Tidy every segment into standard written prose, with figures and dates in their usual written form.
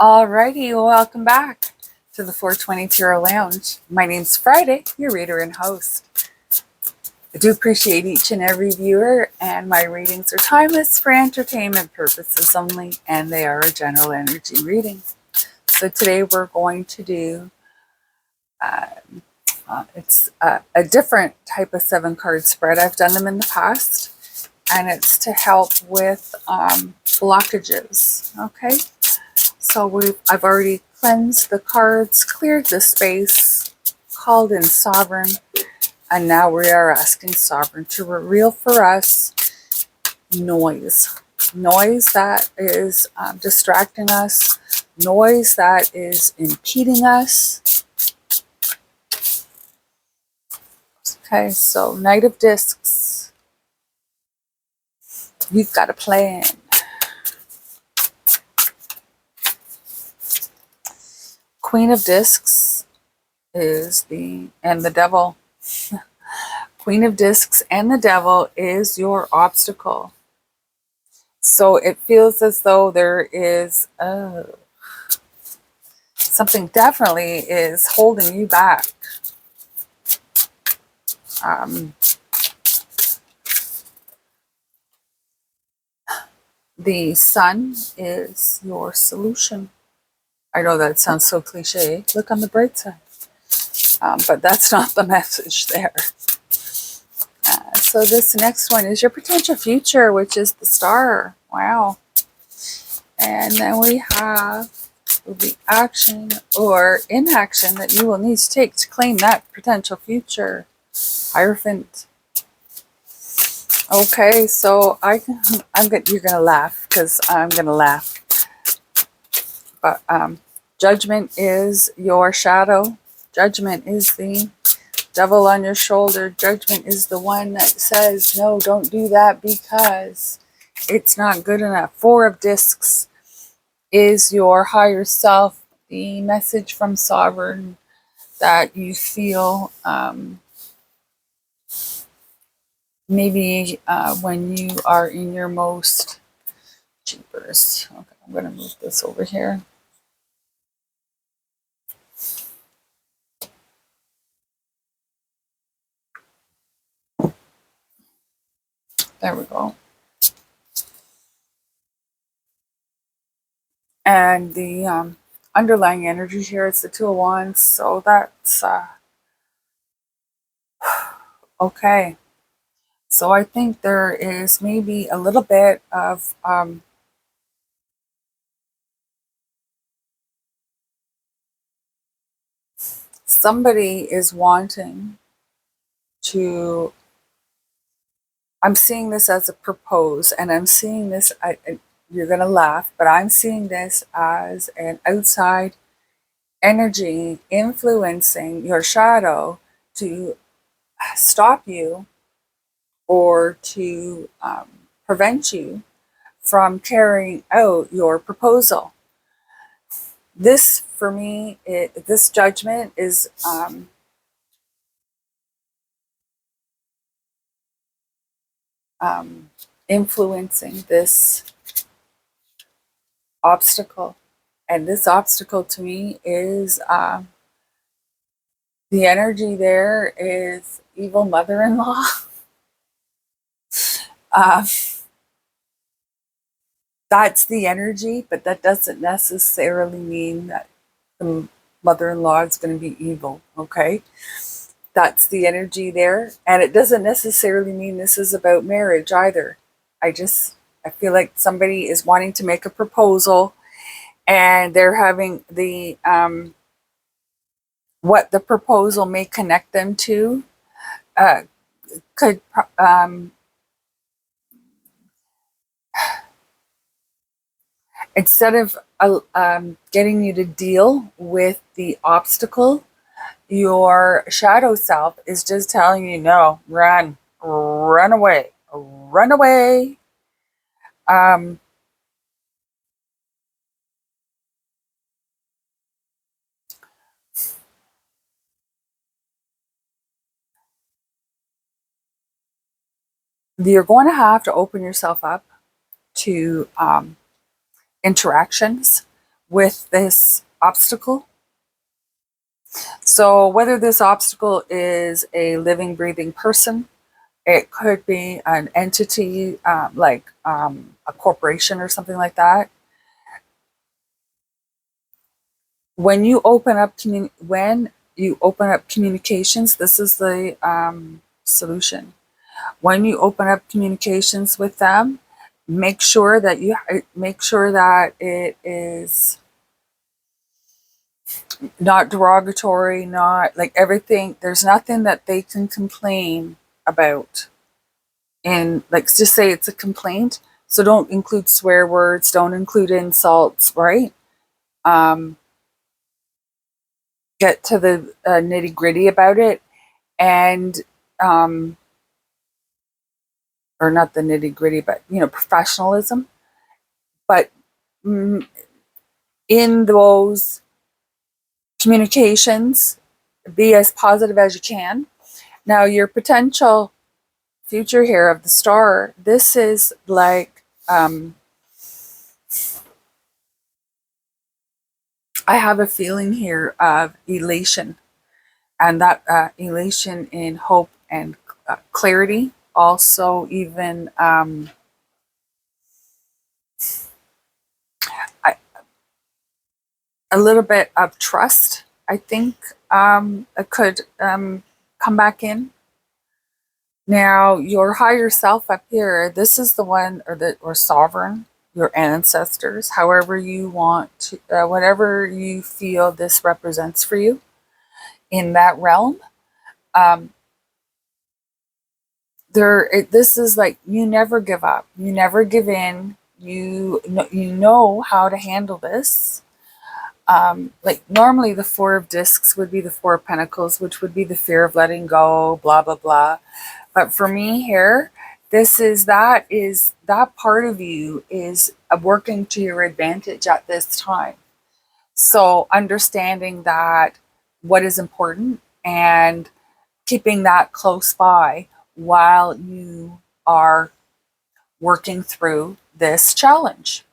Alrighty, welcome back to the 420 Tarot Lounge. My name's Friday, your reader and host. I do appreciate each and every viewer, and my readings are timeless for entertainment purposes only, and they are a general energy reading. So today we're going to do, it's a different type of 7-card spread. I've done them in the past, and it's to help with blockages, okay? So I've already cleansed the cards, cleared the space, called in Sovereign, and now we are asking Sovereign to reveal for us noise. Noise that is distracting us, noise that is impeding us. Okay, so Knight of Discs, you've got a plan. Queen of Discs is the Devil. Queen of Discs and the Devil is your obstacle. So it feels as though there is something definitely is holding you back. The Sun is your solution. I know that sounds so cliche. Look on the bright side. But that's not the message there. So this next one is your potential future, which is the Star. Wow. And then we have the action or inaction that you will need to take to claim that potential future. Hierophant. Okay, so you're gonna laugh because I'm gonna laugh. But Judgment is your shadow. Judgment is the devil on your shoulder. Judgment is the one that says, no, don't do that because it's not good enough. 4 of Discs is your higher self, the message from Sovereign that you feel maybe when you are in your most jeepers. Okay, I'm going to move this over here. There we go. And the underlying energy here is the 2 of Wands, so that's okay. So I think there is maybe a little bit of somebody is wanting to, I'm seeing this as a propose, and I'm seeing this, you're going to laugh, but I'm seeing this as an outside energy influencing your shadow to stop you or to prevent you from carrying out your proposal. This, for me, this judgment is influencing this obstacle. And this obstacle to me is the energy there is evil mother-in-law. That's the energy, but that doesn't necessarily mean that the mother-in-law is going to be evil, okay? That's the energy there. And it doesn't necessarily mean this is about marriage either. I feel like somebody is wanting to make a proposal and they're having the, what the proposal may connect them to, could, instead of getting you to deal with the obstacle, your shadow self is just telling you, no, run away, run away. You're going to have to open yourself up to interactions with this obstacle. So whether this obstacle is a living, breathing person, it could be an entity like a corporation or something like that. When you open up communications, this is the solution. When you open up communications with them, make sure that it is not derogatory, not like everything. There's nothing that they can complain about. And like, just say it's a complaint. So don't include swear words, don't include insults, right? Um, get to the nitty gritty about it, and um, or not the nitty gritty, but professionalism. But mm, in those communications, be as positive as you can. Now, your potential future here of the star, this is like, I have a feeling here of elation, and that elation in hope and clarity. Also, even I, a little bit of trust, I think, it could come back in. Now, your higher self up here, this is the one, or sovereign, your ancestors, however you want to, whatever you feel this represents for you in that realm. Um, this is like, you never give up, you never give in. You know how to handle this. Like normally, the Four of Discs would be the Four of Pentacles, which would be the fear of letting go, blah blah blah. But for me here, is that part of you is working to your advantage at this time. So understanding that what is important and keeping that close by while you are working through this challenge.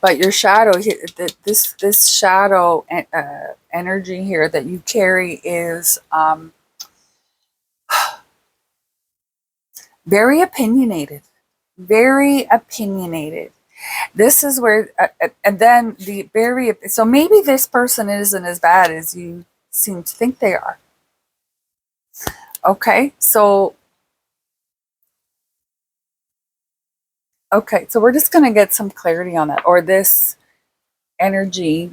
But your shadow, this shadow energy here that you carry is very opinionated, very opinionated. This is where, and then so maybe this person isn't as bad as you seem to think they are. Okay, so we're just going to get some clarity on that, or this energy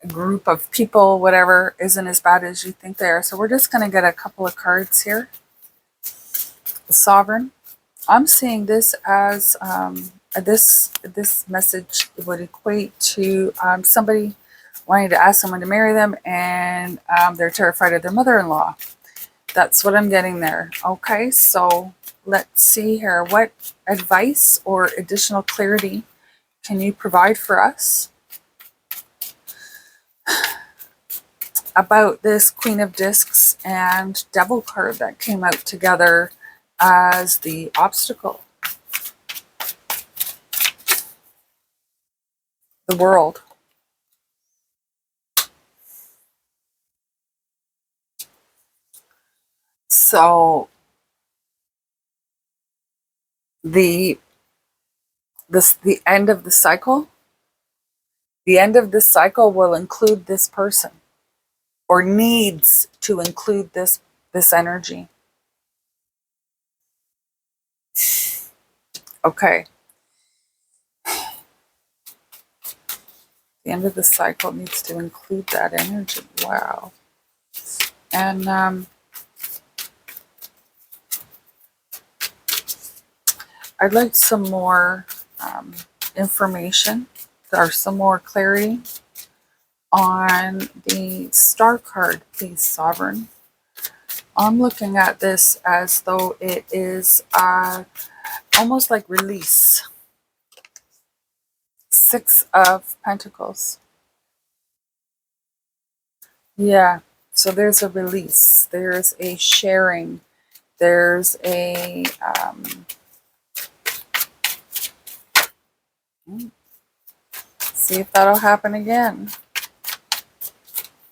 group of people, whatever, isn't as bad as you think they are. So we're just going to get a couple of cards here. The Sovereign. I'm seeing this as this message would equate to somebody wanting to ask someone to marry them, and they're terrified of their mother-in-law. That's what I'm getting there. Okay, so let's see here. What advice or additional clarity can you provide for us about this Queen of Discs and Devil card that came out together as the obstacle? The World. So the end of the cycle, will include this person, or needs to include this energy. Okay. The end of the cycle needs to include that energy. Wow. And I'd like some more information, or some more clarity on the Star card, please, Sovereign. I'm looking at this as though it is almost like release. Six of Pentacles. Yeah, so there's a release. There's a sharing. There's a See if that'll happen again.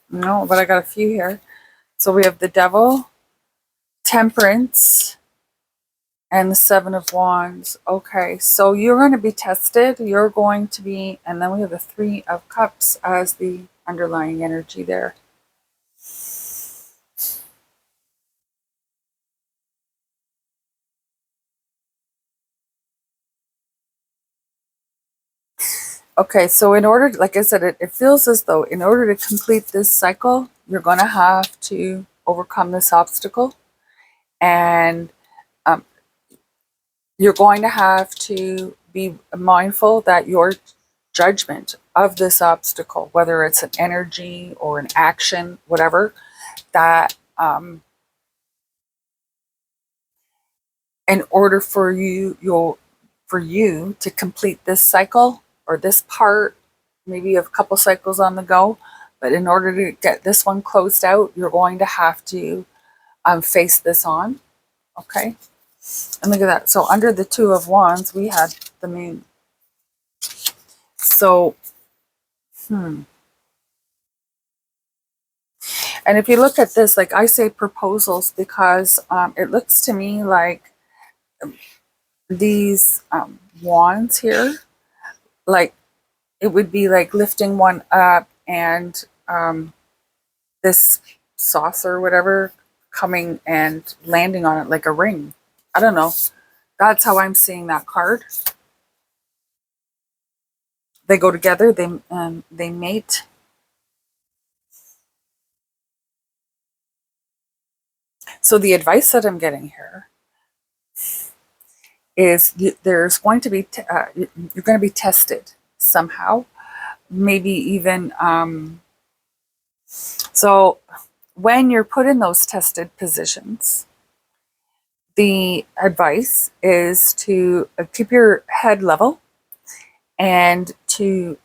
No, but I got a few here. So we have the Devil, Temperance, and the Seven of Wands. Okay, so you're going to be tested. You're going to be, and then we have the Three of Cups as the underlying energy there. Okay, so in order, like I said, it feels as though in order to complete this cycle, you're going to have to overcome this obstacle. And um, you're going to have to be mindful that your judgment of this obstacle, whether it's an energy or an action, whatever, that in order for you to complete this cycle or this part, maybe you have a couple cycles on the go, but in order to get this one closed out, you're going to have to face this on. Okay, and look at that. So under the Two of Wands, we had the Moon. So, and if you look at this, like I say proposals because it looks to me like these wands here, like it would be like lifting one up and this saucer or whatever coming and landing on it like a ring. I don't know. That's how I'm seeing that card. They go together. They mate. So the advice that I'm getting here is there's going to be you're going to be tested somehow, maybe even so when you're put in those tested positions, the advice is to keep your head level and to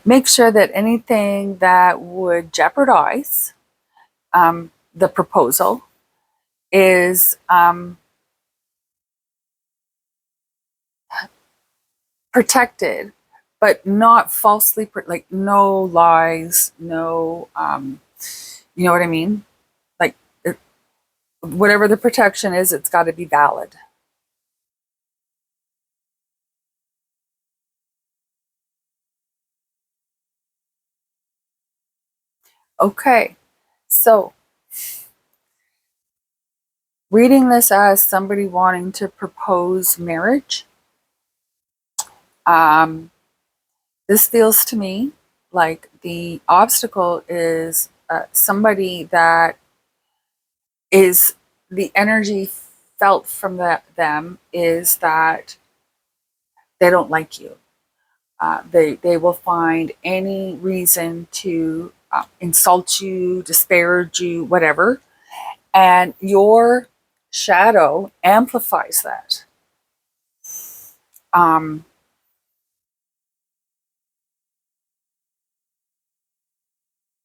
make sure that anything that would jeopardize the proposal is protected, but not falsely, like no lies, no, you know what I mean? Like whatever the protection is, it's got to be valid. Okay, so reading this as somebody wanting to propose marriage, um, this feels to me like the obstacle is somebody that is the energy felt from them is that they don't like you. They will find any reason to insult you, disparage you, whatever, and your shadow amplifies that. Um,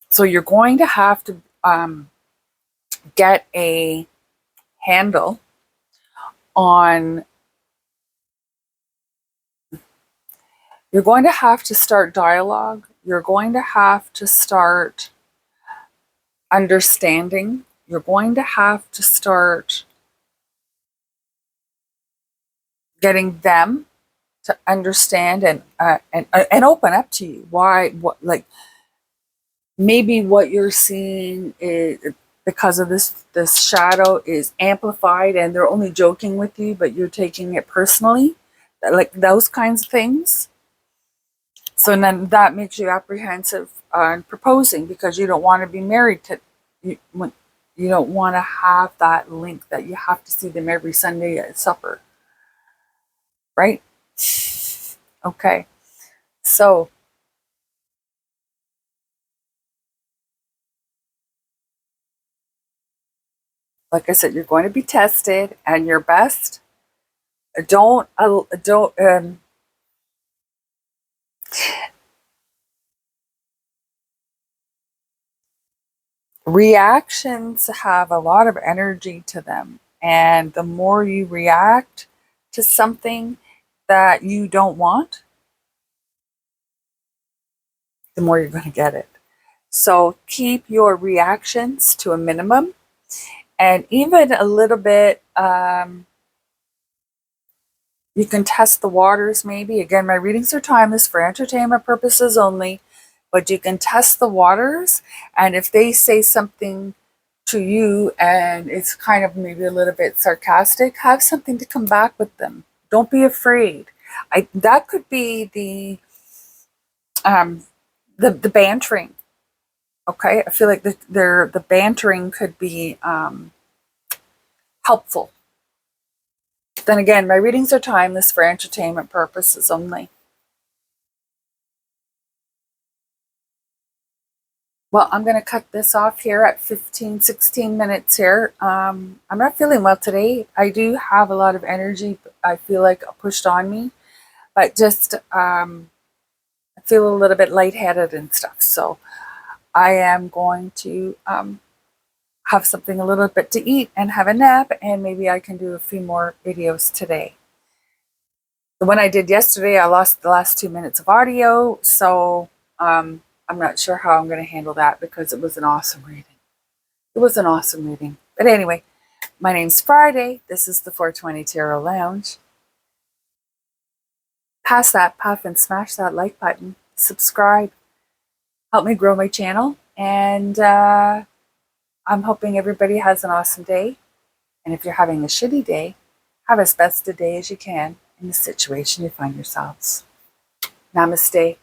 so you're going to have to get a handle on. You're going to have to start dialogue. You're going to have to start understanding. You're going to have to start getting them to understand and open up to you. Why? What? Like maybe what you're seeing is because of this shadow is amplified, and they're only joking with you, but you're taking it personally. Like those kinds of things. So then that makes you apprehensive on proposing because you don't want to be married to when you don't want to have that link that you have to see them every Sunday at supper, right? Okay, so like I said, you're going to be tested, and your best. Don't reactions have a lot of energy to them, and the more you react to something, that you don't want, the more you're going to get it. So keep your reactions to a minimum, and even a little bit, you can test the waters maybe. Again, my readings are timeless for entertainment purposes only, but you can test the waters. And if they say something to you and it's kind of maybe a little bit sarcastic, have something to come back with them. Don't be afraid. That could be the bantering. Okay, I feel like the bantering could be helpful. Then again, my readings are timeless for entertainment purposes only. Well, I'm going to cut this off here at 15, 16 minutes here. I'm not feeling well today. I do have a lot of energy, I feel like, pushed on me, but just I feel a little bit lightheaded and stuff. So I am going to have something a little bit to eat and have a nap, and maybe I can do a few more videos today. The one I did yesterday, I lost the last 2 minutes of audio, so I'm not sure how I'm going to handle that because it was an awesome reading. It was an awesome reading. But anyway, my name's Friday. This is the 420 Tarot Lounge. Pass that puff and smash that like button. Subscribe. Help me grow my channel. And I'm hoping everybody has an awesome day. And if you're having a shitty day, have as best a day as you can in the situation you find yourselves. Namaste.